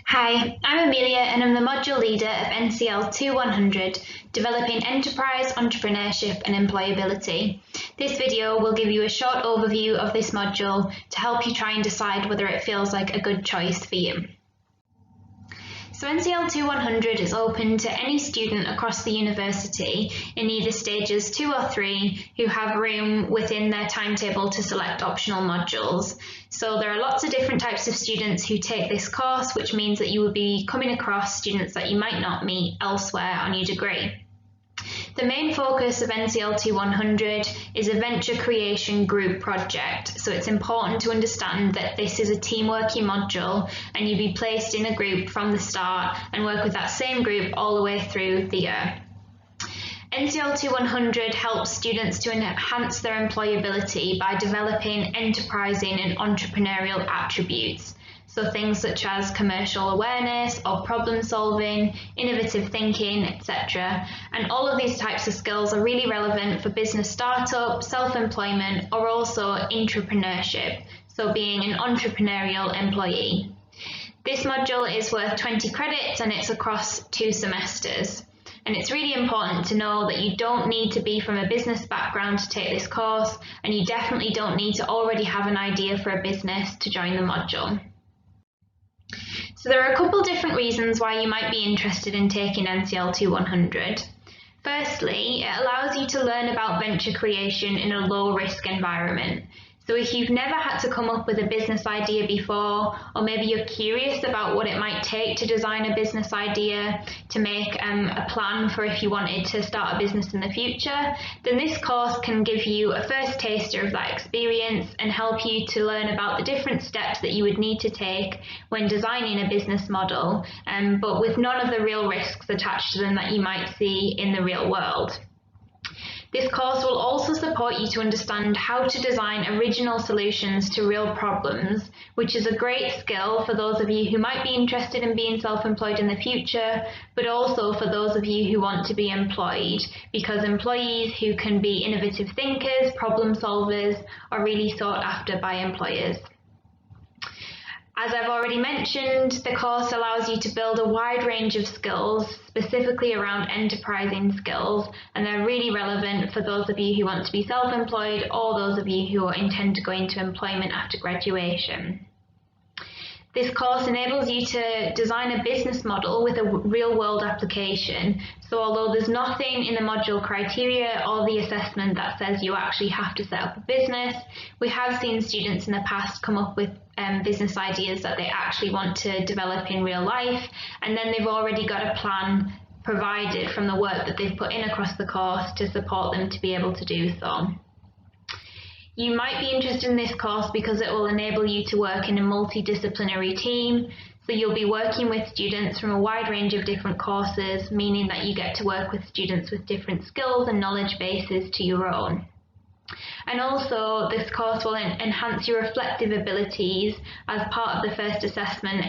Hi, I'm Amelia and I'm the module leader of NCL2100, developing enterprise, entrepreneurship and employability. This video will give you a short overview of this module to help you try and decide whether it feels like a good choice for you. So NCL2100 is open to any student across the university in either stages 2 or 3 who have room within their timetable to select optional modules. So there are lots of different types of students who take this course, which means that you will be coming across students that you might not meet elsewhere on your degree. The main focus of NCL2100 is a venture creation group project, so it's important to understand that this is a team working module and you'll be placed in a group from the start and work with that same group all the way through the year. NCL2100 helps students to enhance their employability by developing enterprising and entrepreneurial attributes. So things such as commercial awareness or problem solving, innovative thinking, etc. And all of these types of skills are really relevant for business startup, self-employment, or also entrepreneurship, so being an entrepreneurial employee. This module is worth 20 credits and it's across 2 semesters. And it's really important to know that you don't need to be from a business background to take this course, and you definitely don't need to already have an idea for a business to join the module. So there are a couple different reasons why you might be interested in taking NCL2100. Firstly, it allows you to learn about venture creation in a low-risk environment. So if you've never had to come up with a business idea before, or maybe you're curious about what it might take to design a business idea, to make a plan for if you wanted to start a business in the future, then this course can give you a first taster of that experience and help you to learn about the different steps that you would need to take when designing a business model, but with none of the real risks attached to them that you might see in the real world. This course will also support you to understand how to design original solutions to real problems, which is a great skill for those of you who might be interested in being self-employed in the future, but also for those of you who want to be employed, because employees who can be innovative thinkers, problem solvers, are really sought after by employers. As I've already mentioned, the course allows you to build a wide range of skills, specifically around enterprising skills, and they're really relevant for those of you who want to be self-employed or those of you who intend to go into employment after graduation. This course enables you to design a business model with a real-world application. So although there's nothing in the module criteria or the assessment that says you actually have to set up a business, we have seen students in the past come up with business ideas that they actually want to develop in real life, and then they've already got a plan provided from the work that they've put in across the course to support them to be able to do so. You might be interested in this course because it will enable you to work in a multidisciplinary team. So you'll be working with students from a wide range of different courses, meaning that you get to work with students with different skills and knowledge bases to your own. And also, this course will enhance your reflective abilities, as part of the first assessment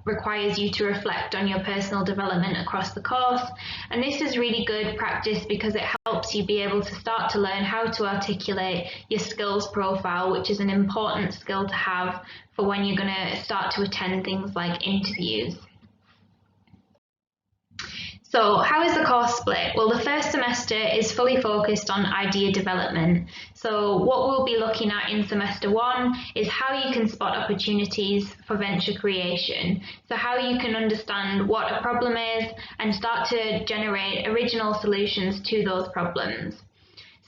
requires you to reflect on your personal development across the course. And this is really good practice because it helps you be able to start to learn how to articulate your skills profile, which is an important skill to have for when you're going to start to attend things like interviews. So how is the course split? Well, the first semester is fully focused on idea development. So what we'll be looking at in semester 1 is how you can spot opportunities for venture creation. So how you can understand what a problem is and start to generate original solutions to those problems.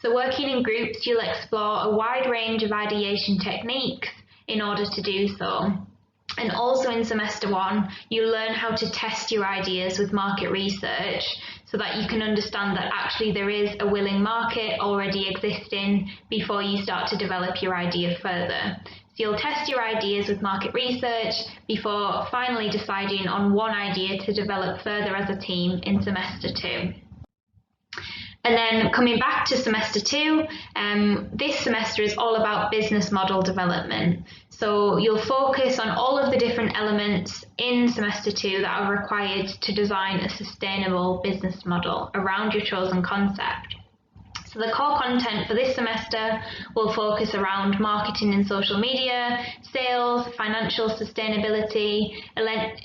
So working in groups, you'll explore a wide range of ideation techniques in order to do so. And also in semester 1, you learn how to test your ideas with market research so that you can understand that actually there is a willing market already existing before you start to develop your idea further. So you'll test your ideas with market research before finally deciding on one idea to develop further as a team in semester 2. And then coming back to semester 2, this semester is all about business model development. So you'll focus on all of the different elements in semester 2 that are required to design a sustainable business model around your chosen concept. So the core content for this semester will focus around marketing and social media, sales, financial sustainability,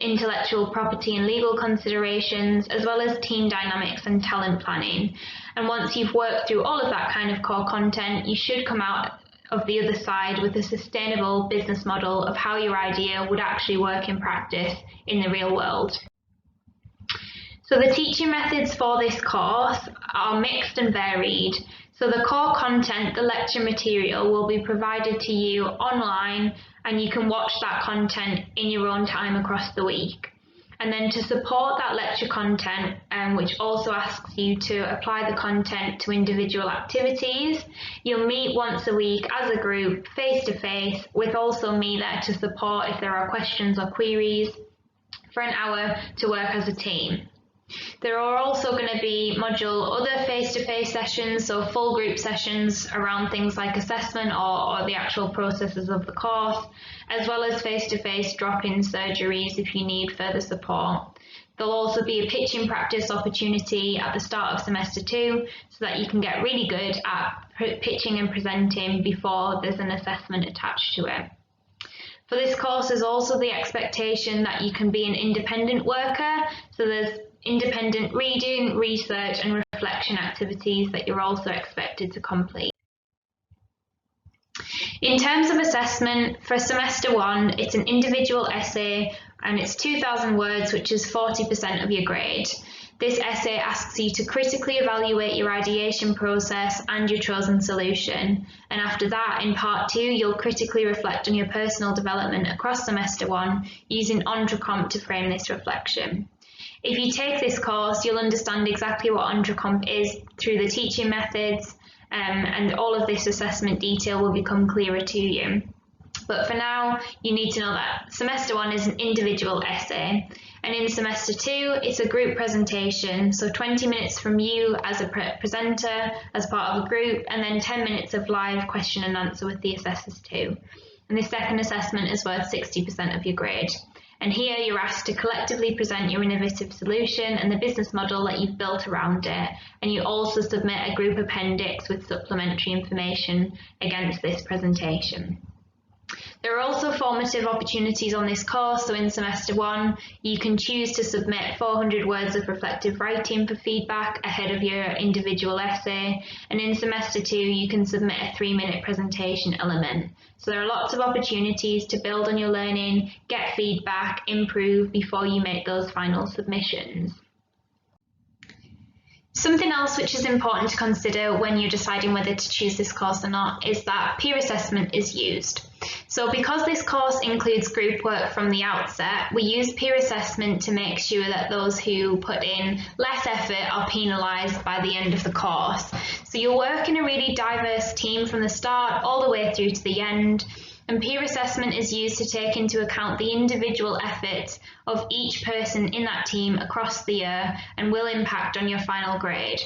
intellectual property and legal considerations, as well as team dynamics and talent planning. And once you've worked through all of that kind of core content, you should come out of the other side with a sustainable business model of how your idea would actually work in practice in the real world. So the teaching methods for this course are mixed and varied. So the core content, the lecture material, will be provided to you online, and you can watch that content in your own time across the week. And then to support that lecture content, which also asks you to apply the content to individual activities, you'll meet once a week as a group, face to face, with also me there to support if there are questions or queries, for an hour to work as a team. There are also going to be other face-to-face sessions, so full group sessions around things like assessment or the actual processes of the course, as well as face-to-face drop-in surgeries if you need further support. There'll also be a pitching practice opportunity at the start of semester 2 so that you can get really good at pitching and presenting before there's an assessment attached to it. For this course, there's also the expectation that you can be an independent worker, so there's independent reading, research and reflection activities that you're also expected to complete. In terms of assessment, for semester 1, it's an individual essay and it's 2,000 words, which is 40% of your grade. This essay asks you to critically evaluate your ideation process and your chosen solution. And after that, in part 2, you'll critically reflect on your personal development across semester 1 using Entrepreneurship to frame this reflection. If you take this course, you'll understand exactly what Entrepreneurship is through the teaching methods, and all of this assessment detail will become clearer to you. But for now, you need to know that semester 1 is an individual essay, and in semester 2, it's a group presentation, so 20 minutes from you as a presenter, as part of a group, and then 10 minutes of live question and answer with the assessors too. And this second assessment is worth 60% of your grade. And here you're asked to collectively present your innovative solution and the business model that you've built around it. And you also submit a group appendix with supplementary information against this presentation. There are also formative opportunities on this course, so in semester 1, you can choose to submit 400 words of reflective writing for feedback ahead of your individual essay, and in semester 2, you can submit a 3-minute presentation element. So there are lots of opportunities to build on your learning, get feedback, improve before you make those final submissions. Something else which is important to consider when you're deciding whether to choose this course or not is that peer assessment is used. So because this course includes group work from the outset, we use peer assessment to make sure that those who put in less effort are penalised by the end of the course. So you'll work in a really diverse team from the start all the way through to the end. And peer assessment is used to take into account the individual efforts of each person in that team across the year and will impact on your final grade.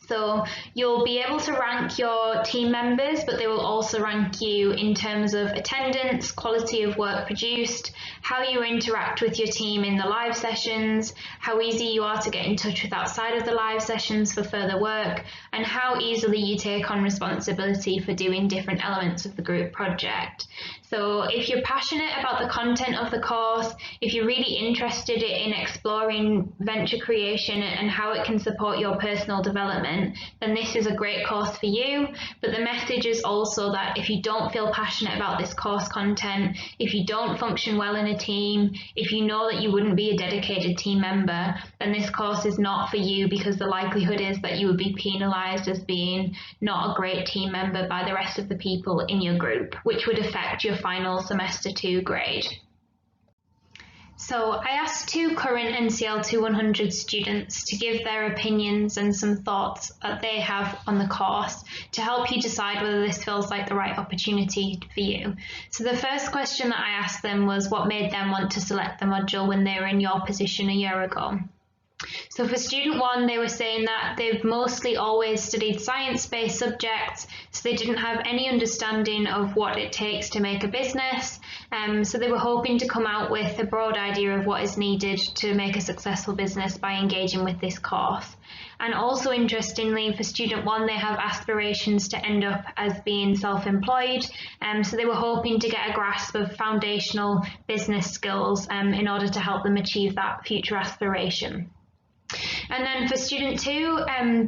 So you'll be able to rank your team members, but they will also rank you in terms of attendance, quality of work produced, how you interact with your team in the live sessions, how easy you are to get in touch with outside of the live sessions for further work, and how easily you take on responsibility for doing different elements of the group project. So if you're passionate about the content of the course, if you're really interested in exploring venture creation and how it can support your personal development, then this is a great course for you. But the message is also that if you don't feel passionate about this course content, if you don't function well in a team, if you know that you wouldn't be a dedicated team member, then this course is not for you, because the likelihood is that you would be penalised as being not a great team member by the rest of the people in your group, which would affect your final semester 2 grade. So I asked 2 current NCL2100 students to give their opinions and some thoughts that they have on the course to help you decide whether this feels like the right opportunity for you. So the first question that I asked them was what made them want to select the module when they were in your position a year ago. So for student 1, they were saying that they've mostly always studied science-based subjects, so they didn't have any understanding of what it takes to make a business, So they were hoping to come out with a broad idea of what is needed to make a successful business by engaging with this course. And also interestingly, for student one, they have aspirations to end up as being self-employed. So they were hoping to get a grasp of foundational business skills in order to help them achieve that future aspiration. And then for student two,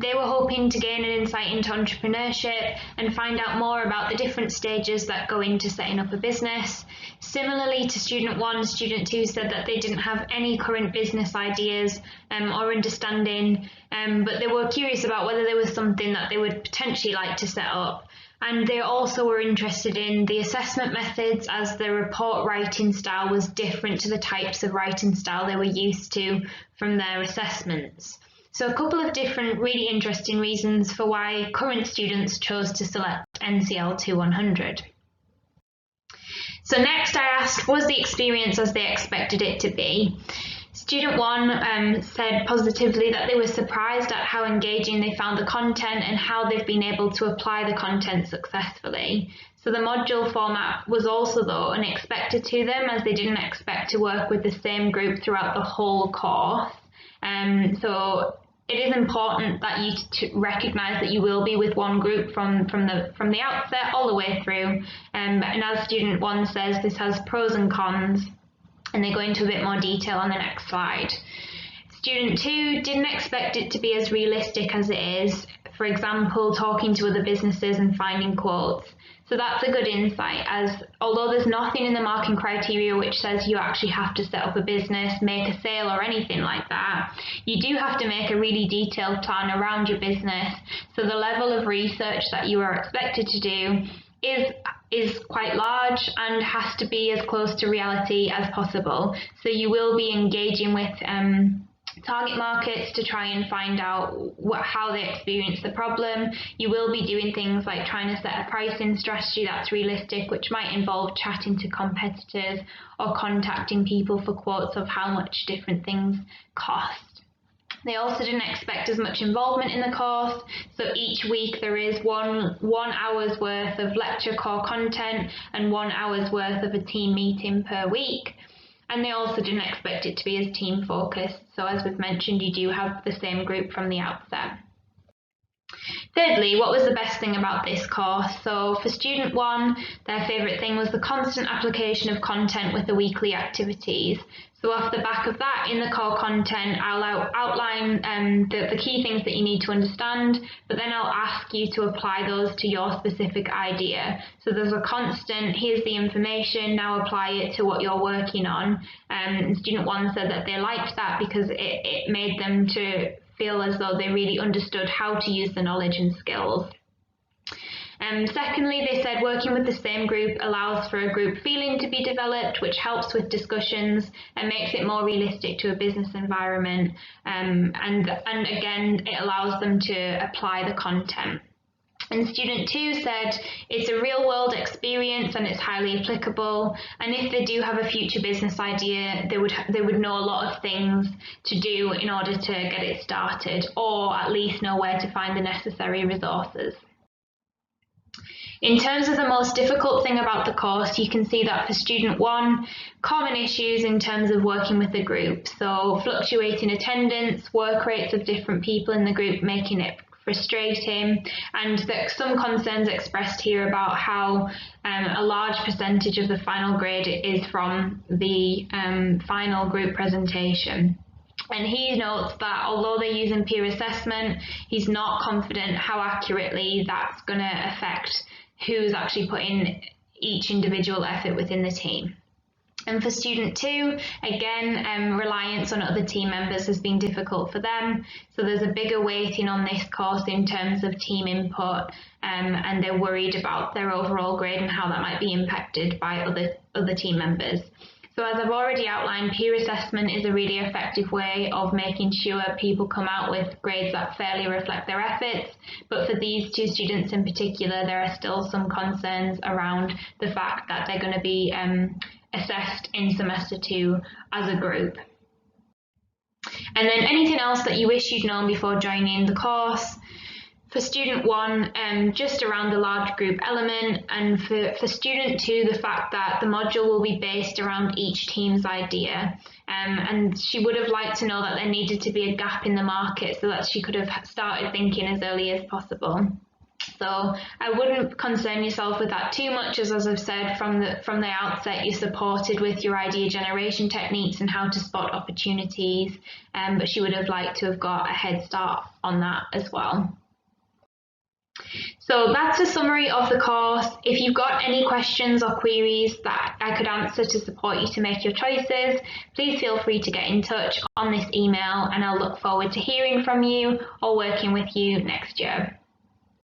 they were hoping to gain an insight into entrepreneurship and find out more about the different stages that go into setting up a business. Similarly to student one, student two said that they didn't have any current business ideas or understanding, but they were curious about whether there was something that they would potentially like to set up. And they also were interested in the assessment methods, as the report writing style was different to the types of writing style they were used to from their assessments. So a couple of different really interesting reasons for why current students chose to select NCL2100. So next I asked, was the experience as they expected it to be? Student one said positively that they were surprised at how engaging they found the content and how they've been able to apply the content successfully. So the module format was also, though, unexpected to them, as they didn't expect to work with the same group throughout the whole course. So it is important that you to recognise that you will be with one group from the outset all the way through. And as student one says, this has pros and cons, and they go into a bit more detail on the next slide. Student two didn't expect it to be as realistic as it is, for example, talking to other businesses and finding quotes. So that's a good insight, as although there's nothing in the marking criteria which says you actually have to set up a business, make a sale or anything like that, you do have to make a really detailed plan around your business. So the level of research that you are expected to do is quite large and has to be as close to reality as possible. So you will be engaging with target markets to try and find out how they experience the problem. You will be doing things like trying to set a pricing strategy that's realistic, which might involve chatting to competitors or contacting people for quotes of how much different things cost. They also didn't expect as much involvement in the course, so each week there is one hour's worth of lecture core content and 1 hour's worth of a team meeting per week. And they also didn't expect it to be as team focused, so as we've mentioned, you do have the same group from the outset. Thirdly, what was the best thing about this course? So for student one, their favourite thing was the constant application of content with the weekly activities. So off the back of that, in the core content, I'll outline the key things that you need to understand, but then I'll ask you to apply those to your specific idea. So there's a constant, here's the information, now apply it to what you're working on. And student one said that they liked that because it made them to feel as though they really understood how to use the knowledge and skills. Secondly, they said working with the same group allows for a group feeling to be developed, which helps with discussions and makes it more realistic to a business environment. And again, it allows them to apply the content. And student two said it's a real world experience and it's highly applicable, and if they do have a future business idea, they would know a lot of things to do in order to get it started, or at least know where to find the necessary resources. In terms of the most difficult thing about the course, you can see that for student one, common issues in terms of working with the group. So fluctuating attendance, work rates of different people in the group making it frustrating, and some concerns expressed here about how a large percentage of the final grade is from the final group presentation. And he notes that although they're using peer assessment, he's not confident how accurately that's going to affect who's actually putting each individual effort within the team. And for student two, again, reliance on other team members has been difficult for them. So there's a bigger weighting on this course in terms of team input, and they're worried about their overall grade and how that might be impacted by other team members. So as I've already outlined, peer assessment is a really effective way of making sure people come out with grades that fairly reflect their efforts. But for these two students in particular, there are still some concerns around the fact that they're going to be assessed in semester two as a group. And then anything else that you wish you'd known before joining the course. for student 1, just around the large group element, and for student 2, the fact that the module will be based around each team's idea. And she would have liked to know that there needed to be a gap in the market so that she could have started thinking as early as possible. So I wouldn't concern yourself with that too much, as I've said from the outset, you're supported with your idea generation techniques and how to spot opportunities, but she would have liked to have got a head start on that as well. So that's a summary of the course. If you've got any questions or queries that I could answer to support you to make your choices, please feel free to get in touch on this email, and I'll look forward to hearing from you or working with you next year.